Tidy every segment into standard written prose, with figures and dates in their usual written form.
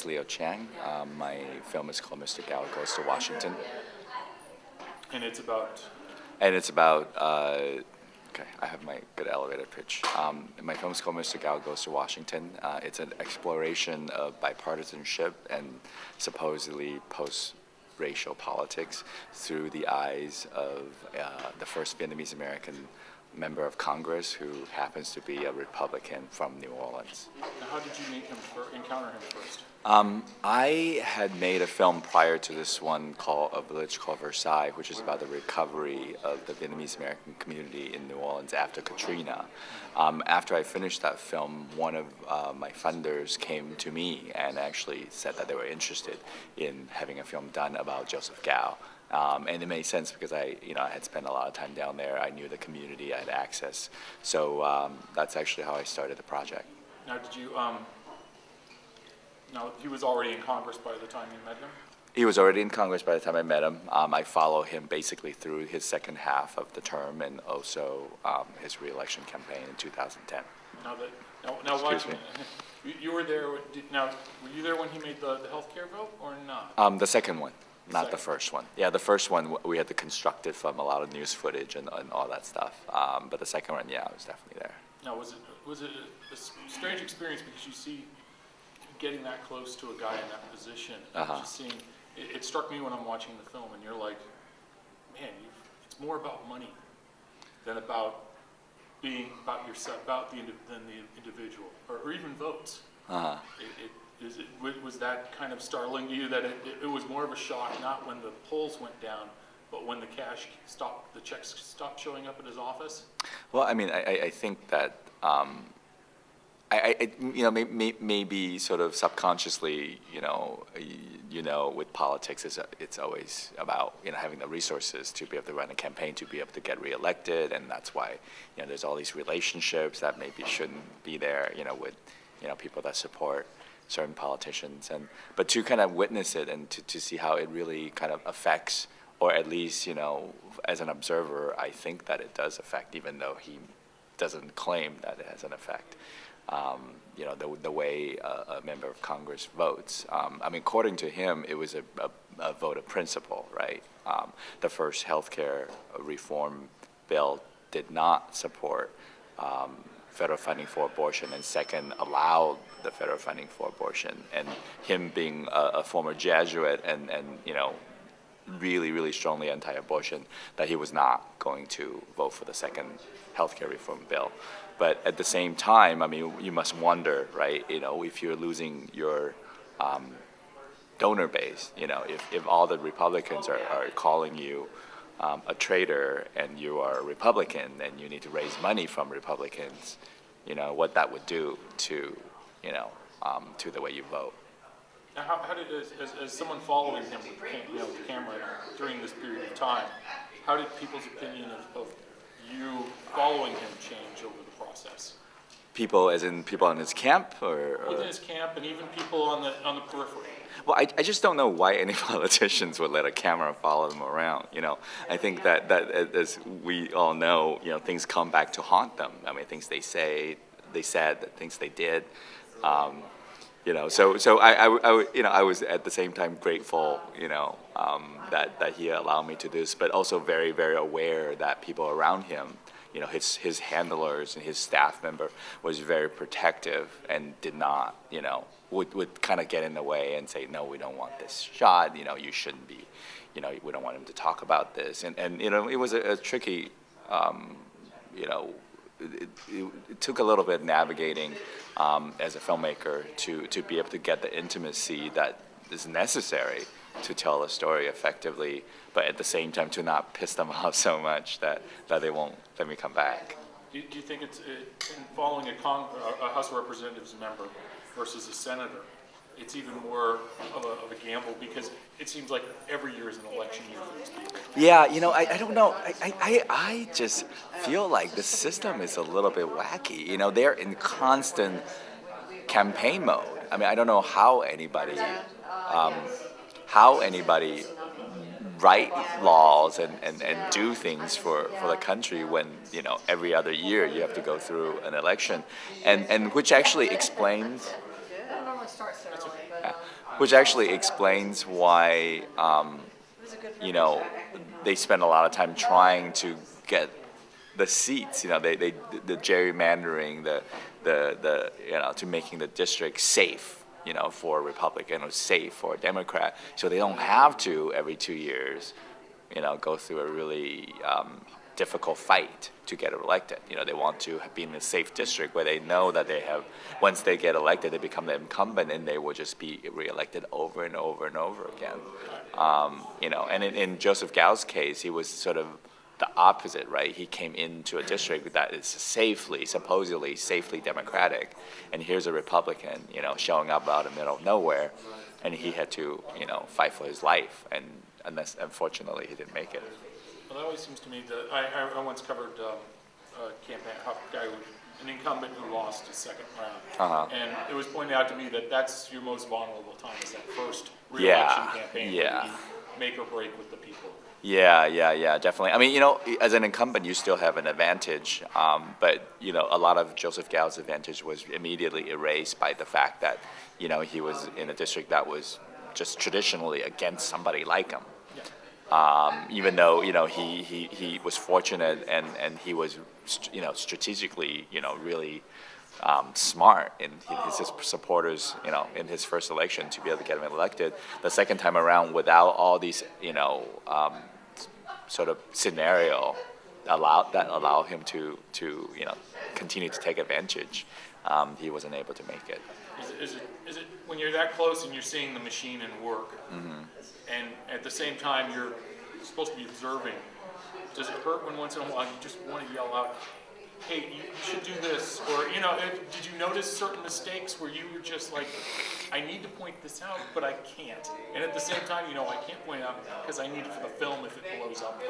name's Chiang. My film is called Mr. Gao Goes to Washington. And it's about? And it's about, okay, I have my good elevator pitch. My film is called Mr. Gao Goes to Washington. It's an exploration of bipartisanship and supposedly post-racial politics through the eyes of the first Vietnamese American member of Congress who happens to be a Republican from New Orleans. Now, how did you encounter him first? I had made a film prior to this one called A Village Called Versailles, which is about the recovery of the Vietnamese American community in New Orleans after Katrina. After I finished that film, one of my funders came to me and actually said that they were interested in having a film done about Joseph Gao. And it made sense because I had spent a lot of time down there. I knew the community, I had access. So that's actually how I started the project. Now, did you? Now, he was already in Congress by the time you met him? He was already in Congress by the time I met him. I follow him basically through his second half of the term and also his re-election campaign in 2010. Now, why? You were there. Now, were you there when he made the healthcare vote or not? The second one. Not the first one. Yeah, the first one we had to construct it from a lot of news footage and all that stuff. But the second one, yeah, I was definitely there. Now, was it a strange experience because you see getting that close to a guy in that position, just seeing it struck me when I'm watching the film, and you're like, man, it's more about money than about being about yourself, than the individual, or even votes. Was that kind of startling to you that it was more of a shock, not when the polls went down, but when the checks stopped showing up at his office? Well, I mean, I think that maybe sort of subconsciously, with politics, it's always about having the resources to be able to run a campaign, to be able to get reelected, and that's why there's all these relationships that maybe shouldn't be there, with people that support certain politicians, but to kind of witness it and to see how it really kind of affects, or at least as an observer, I think that it does affect, even though he doesn't claim that it has an effect. The way a member of Congress votes. I mean, according to him, it was a vote of principle, right? The first healthcare reform bill did not support federal funding for abortion, and second, allowed the federal funding for abortion. And him being a former Jesuit and really, really strongly anti-abortion, that he was not going to vote for the second healthcare reform bill. But at the same time, I mean, you must wonder, right? If you're losing your donor base, if all the Republicans are calling you a traitor and you are a Republican and you need to raise money from Republicans, what that would do to the way you vote. Now, how did, as someone following him with the camera during this period of time, how did people's opinion of you following him change over the process? People, as in people in his camp, or within his camp, and even people on the periphery. Well, I just don't know why any politicians would let a camera follow them around. I think that as we all know, things come back to haunt them. I mean, things they said, things they did. So I was at the same time grateful, that he allowed me to do this, but also very, very aware that people around him, his handlers and his staff member was very protective and did not, would kind of get in the way and say, no, we don't want this shot, you shouldn't be, we don't want him to talk about this. And it was a tricky, it took a little bit navigating as a filmmaker to be able to get the intimacy that is necessary to tell a story effectively, but at the same time to not piss them off so much that they won't let me come back. Do you think it's in following a House of Representatives member versus a senator, it's even more of a gamble because it seems like every year is an election year for these people? Yeah, I don't know. I just feel like the system is a little bit wacky. They're in constant campaign mode. I mean, I don't know how anybody write laws and do things for the country when every other year you have to go through an election, and which actually explains which actually explains why, they spend a lot of time trying to get the seats. The gerrymandering, to making the district safe, for a Republican or safe for a Democrat, so they don't have to every 2 years, go through a really difficult fight to get elected. They want to be in a safe district where they know that once they get elected, they become the incumbent and they will just be reelected over and over and over again. And in Joseph Gao's case, he was sort of the opposite, right? He came into a district that is supposedly safely Democratic, and here's a Republican, showing up out of the middle of nowhere, and he had to, fight for his life, and unfortunately, he didn't make it. Well, that always seems to me that I once covered a campaign, an incumbent who lost his second round, and it was pointed out to me that that's your most vulnerable time, is that first re-election campaign, where you make or break with the people. Yeah, definitely. I mean, as an incumbent, you still have an advantage, but a lot of Joseph Gao's advantage was immediately erased by the fact that, he was in a district that was just traditionally against somebody like him. Even though he was fortunate and he was strategically really smart in his supporters in his first election to be able to get him elected. The second time around, without all these sort of scenario allow him to continue to take advantage, he wasn't able to make it. Is it when you're that close and you're seeing the machine in work, and at the same time you're supposed to be observing, does it hurt when once in a while you just want to yell out, hey, you should do this, or did you notice certain mistakes where you were just like, I need to point this out, but I can't, and at the same time, I can't point it out because I need it for the film if it blows up.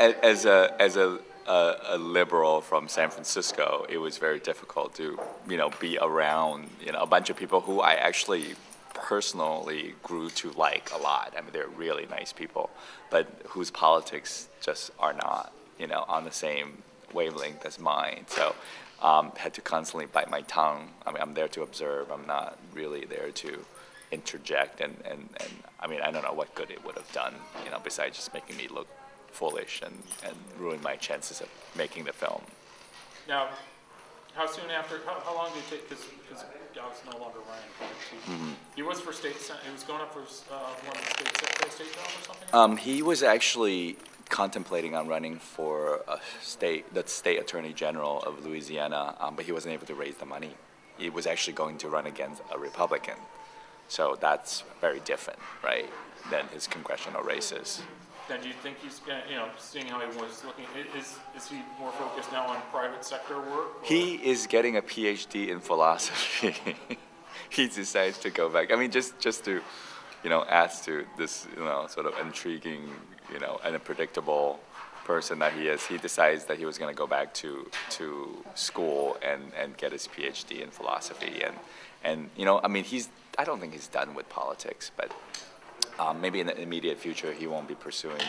As a liberal from San Francisco, it was very difficult to be around a bunch of people who I actually personally grew to like a lot. I mean, they're really nice people, but whose politics just are not on the same wavelength as mine. So had to constantly bite my tongue. I mean, I'm there to observe. I'm not really there to interject. And I mean, I don't know what good it would have done, besides just making me look foolish and ruin my chances of making the film. Now, how soon after, how long did it take, because Gao's no longer running, he was for state, he was going up for one of the secretary of state job or something? He was actually contemplating on running for the state attorney general of Louisiana, but he wasn't able to raise the money. He was actually going to run against a Republican. So that's very different, right, than his congressional races. Then do you think he's, seeing how he was looking, is he more focused now on private sector work? Or? He is getting a PhD in philosophy. He decides to go back. I mean, just to, add to this, sort of intriguing, and unpredictable person that he is, he decides that he was going to go back to school and get his PhD in philosophy. And I mean, I don't think he's done with politics, but maybe in the immediate future, he won't be pursuing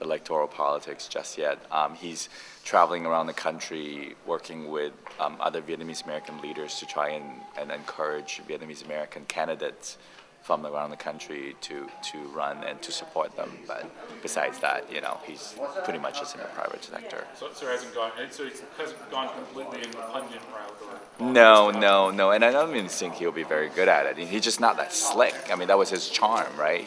electoral politics just yet. He's traveling around the country working with other Vietnamese American leaders to try and encourage Vietnamese American candidates from around the country to run and to support them. But besides that, he's pretty much just in the private sector. So he hasn't gone completely in the pundit route? No, and I don't even think he'll be very good at it. He's just not that slick. I mean, that was his charm, right?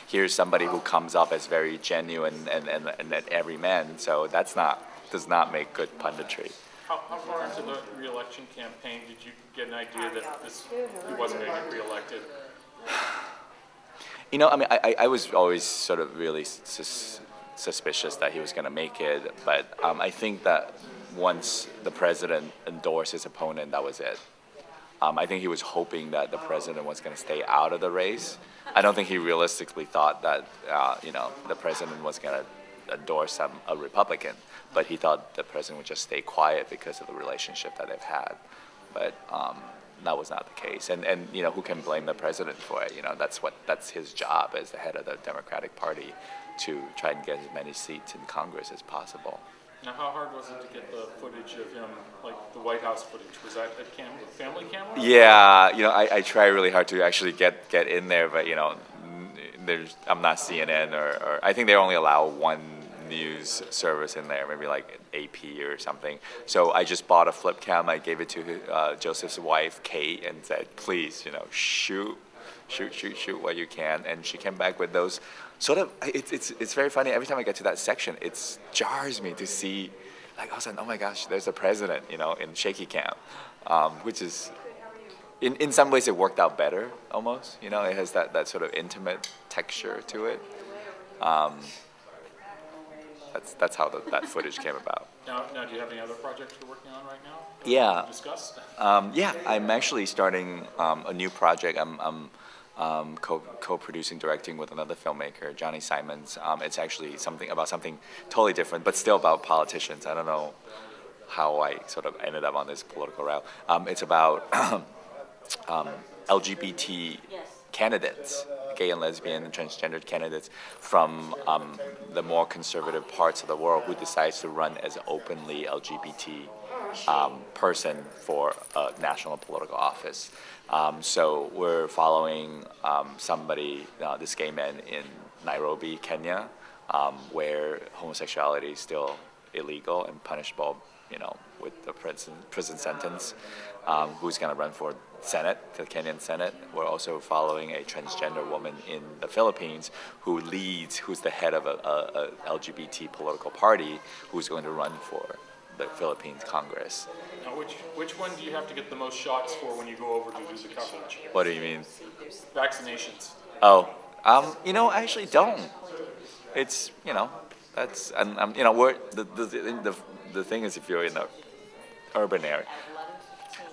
Here's somebody who comes up as very genuine and an everyman, so does not make good punditry. How far into the re-election campaign did you get an idea that he wasn't going to get re-elected? I mean, I was always sort of really suspicious that he was going to make it, but I think that once the president endorsed his opponent, that was it. I think he was hoping that the president was going to stay out of the race. I don't think he realistically thought that the president was going to endorse a Republican, but he thought the president would just stay quiet because of the relationship that they've had. But that was not the case, and who can blame the president for it? That's his job as the head of the Democratic Party, to try and get as many seats in Congress as possible. Now, how hard was it to get the footage of him, like the White House footage? Was that a family camera? Yeah, I try really hard to actually get in there, but I'm not CNN or I think they only allow one news service in there, maybe like AP or something. So I just bought a flip cam. I gave it to Joseph's wife, Kate, and said, please, shoot what you can. And she came back with those sort of. It's very funny. Every time I get to that section, it jars me to see, like, all of a sudden, oh my gosh, there's a president, in shaky cam, which is. In some ways, it worked out better, almost. It has that sort of intimate texture to it. That's how that footage came about. Now, do you have any other projects you're working on right now? Yeah. Discuss? Yeah, I'm actually starting a new project. I'm co-producing, directing with another filmmaker, Johnny Simons. It's actually something totally different, but still about politicians. I don't know how I sort of ended up on this political route. It's about LGBT candidates, gay and lesbian and transgendered candidates from the more conservative parts of the world who decides to run as an openly LGBT person for a national political office. So we're following this gay man in Nairobi, Kenya, where homosexuality is still illegal and punishable, with the prison sentence, who's going to run for the Kenyan Senate. We're also following a transgender woman in the Philippines who's the head of a LGBT political party, who's going to run for the Philippines Congress. Now, which one do you have to get the most shots for when you go over to do the coverage? What do you mean? Vaccinations. Oh, I actually don't. It's, that's, and we're, the thing is, if you're in the urban area,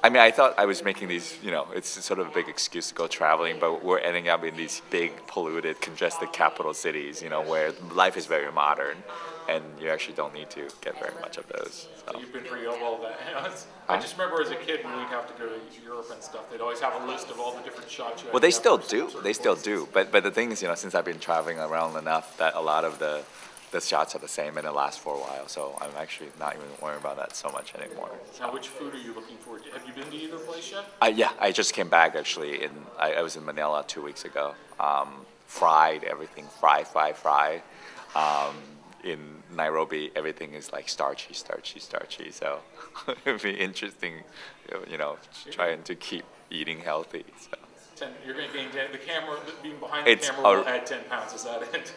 I mean, I thought I was making these, it's sort of a big excuse to go traveling, but we're ending up in these big, polluted, congested capital cities, where life is very modern, and you actually don't need to get very much of those. So. You've been through all that. I just remember as a kid when we'd have to go to Europe and stuff, they'd always have a list of all the different shots you had. Well, they still do. They still do. But the thing is, since I've been traveling around enough, that a lot of the shots are the same and it lasts for a while. So I'm actually not even worrying about that so much anymore. So. Now, which food are you looking forward to? Have you been to either place yet? Yeah, I just came back actually. I was in Manila 2 weeks ago. Fried everything, fry. In Nairobi, everything is like starchy. So it'd be interesting, trying to keep eating healthy. So. You're going to gain 10. The camera, being behind the camera will add 10 pounds. Is that it?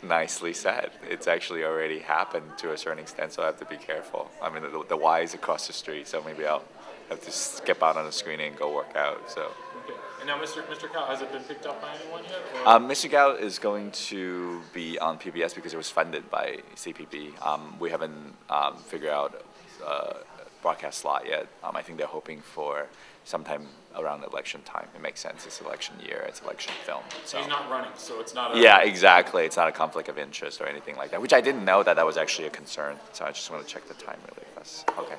Nicely said. It's actually already happened to a certain extent, so I have to be careful. I mean, the Y is across the street, so maybe I'll have to skip out on the screening and go work out. So. Okay. And now, Mr. Gao, has it been picked up by anyone yet? Mr. Gao is going to be on PBS because it was funded by CPB. We haven't figured out broadcast slot yet. I think they're hoping for sometime around election time. It makes sense. It's election year. It's election film. So he's not running, so it's not a... Yeah, exactly. It's not a conflict of interest or anything like that, which I didn't know that was actually a concern. So I just want to check the time really fast. Okay.